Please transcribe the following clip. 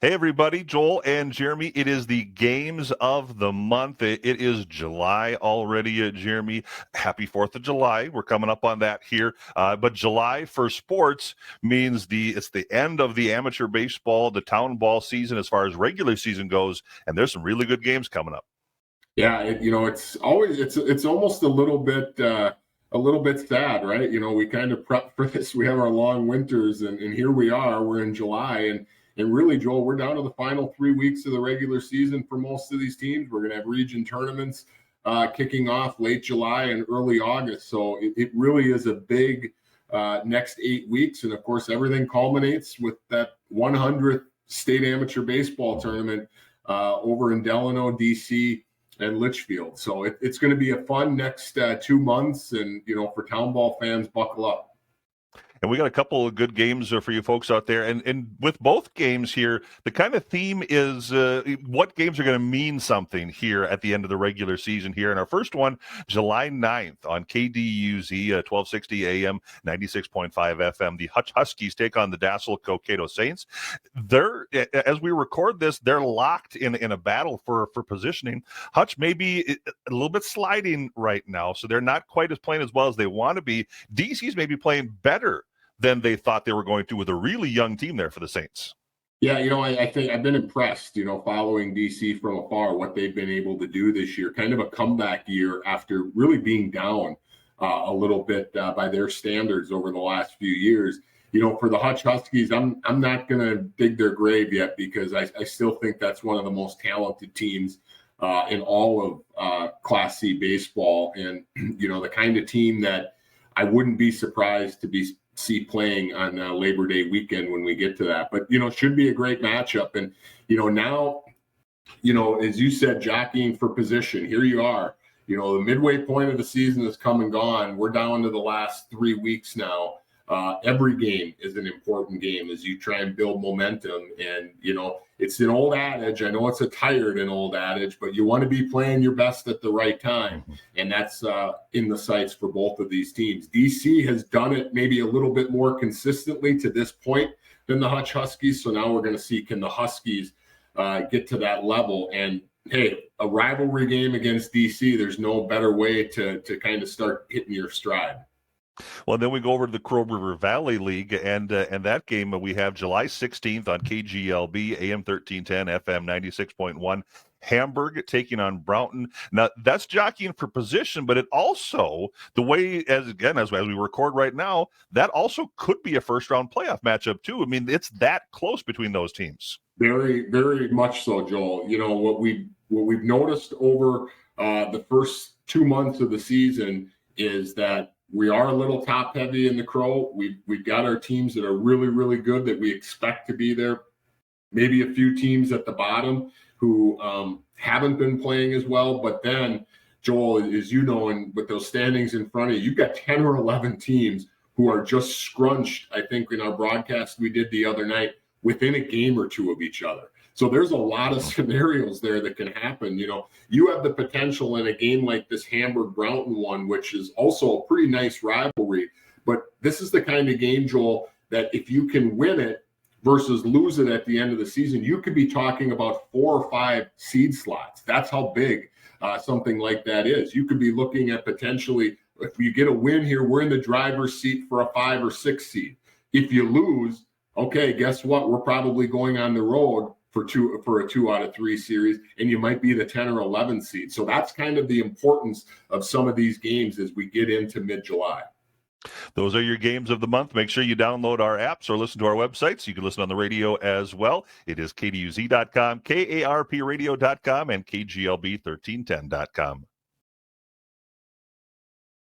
Hey, everybody, Joel and Jeremy. It is the games of the month. It is July already, Jeremy. Happy 4th of July. We're coming up on that here. But July for sports means it's the end of the amateur baseball, the town ball season as far as regular season goes. And there's some really good games coming up. Yeah, it's almost a little bit sad, right? We kind of prep for this. We have our long winters, and here we are. We're in July, and really, Joel, we're down to the final 3 weeks of the regular season for most of these teams. We're going to have region tournaments kicking off late July and early August. So it really is a big next 8 weeks, and of course, everything culminates with that 100th state amateur baseball tournament over in Delano, DC. And Litchfield. So it's going to be a fun next 2 months. And, for town ball fans, buckle up. And we got a couple of good games for you folks out there. And with both games here, the kind of theme is what games are going to mean something here at the end of the regular season here. And our first one, July 9th on KDUZ, 1260 AM, 96.5 FM. The Hutch Huskies take on the Dassel Cokato Saints. They're, as we record this, they're locked in a battle for positioning. Hutch may be a little bit sliding right now, so they're not quite as playing as well as they want to be. DC's maybe playing better than they thought they were going to with a really young team there for the Saints. Yeah, I think I've been impressed, following DC from afar, what they've been able to do this year. Kind of a comeback year after really being down a little bit by their standards over the last few years. For the Hutch Huskies, I'm not going to dig their grave yet because I still think that's one of the most talented teams in all of Class C baseball. And, the kind of team that I wouldn't be surprised to see playing on Labor Day weekend when we get to that. But, should be a great matchup. And, now, as you said, jockeying for position, here you are. The midway point of the season has come and gone. We're down to the last 3 weeks now. Every game is an important game as you try and build momentum. And, it's an old adage. I know it's a tired and old adage, but you want to be playing your best at the right time. And that's in the sights for both of these teams. DC has done it maybe a little bit more consistently to this point than the Hutch Huskies. So now we're going to see, can the Huskies get to that level? And hey, a rivalry game against DC, there's no better way to kind of start hitting your stride. Well, then we go over to the Crow River Valley League, and that game we have July 16th on KGLB, AM 1310, FM 96.1. Hamburg taking on Brownton. Now, that's jockeying for position, but it also, the way, as we record right now, that also could be a first-round playoff matchup, too. I mean, it's that close between those teams. Very, very much so, Joel. What we've noticed over the first 2 months of the season is that we are a little top heavy in the Crow. We've got our teams that are really, really good that we expect to be there. Maybe a few teams at the bottom who haven't been playing as well. But then, Joel, as you know, and with those standings in front of you, you've got 10 or 11 teams who are just scrunched, I think, in our broadcast we did the other night, within a game or two of each other. So there's a lot of scenarios there that can happen. You have the potential in a game like this Hamburg-Brownton one, which is also a pretty nice rivalry. But this is the kind of game, Joel, that if you can win it versus lose it at the end of the season, you could be talking about 4 or 5 seed slots. That's how big something like that is. You could be looking at potentially, if you get a win here, we're in the driver's seat for a 5 or 6 seed. If you lose, okay, guess what? We're probably going on the road for a 2 out of 3 series, and you might be the 10 or 11 seed. So that's kind of the importance of some of these games as we get into mid-July. Those are your games of the month. Make sure you download our apps or listen to our websites. You can listen on the radio as well. It is KDUZ.com, KARPradio.com, and KGLB1310.com.